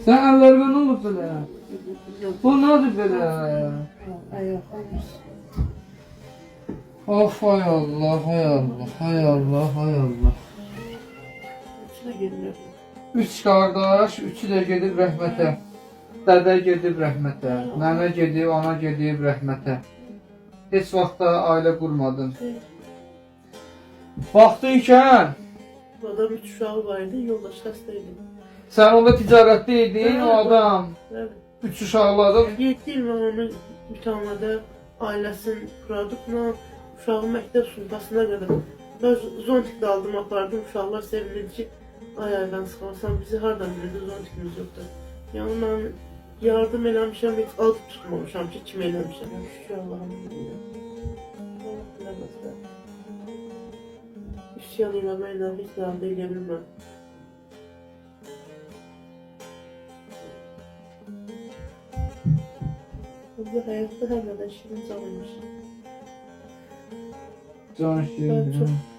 Sen ellerine ne oldu böyle? Bu ne oldu böyle? Of hay Allah, hay Allah, hay Allah, hay Allah. Üç kardeş, üçü de gedib rəhmətə. Dədə gedib rəhmətə, nənə gedib, ana gedib rəhmətə. Heç vaxt da ailə qurmadın. Vaxtı ikən, Adam 3 uşağı vardı, yoldaş hastaydı. sən onda ticarətdə idin, o adam. Evet. Üç uşaqlı adam. 7 il mən onu mütəmmədə ailəsinin produktla uşağı məktəb sultasına qədər. Ben zontiklə aldım, apardım, uşaqlar sevinirdi ki, ay aydan sıxarsan, bizi hardan bilirdi, zontikimiz yoxdur. Yəni mən yardım eləmişəm, heç ad tutmamışam ki, kim eləmişəm. Şükür Allah'ım. Allah biləməzlər. Üsyan eləməklə heç əldə eləyə bilməm. Bu hayatta hər qədər şirin canlımış. Can Ben şirin. çok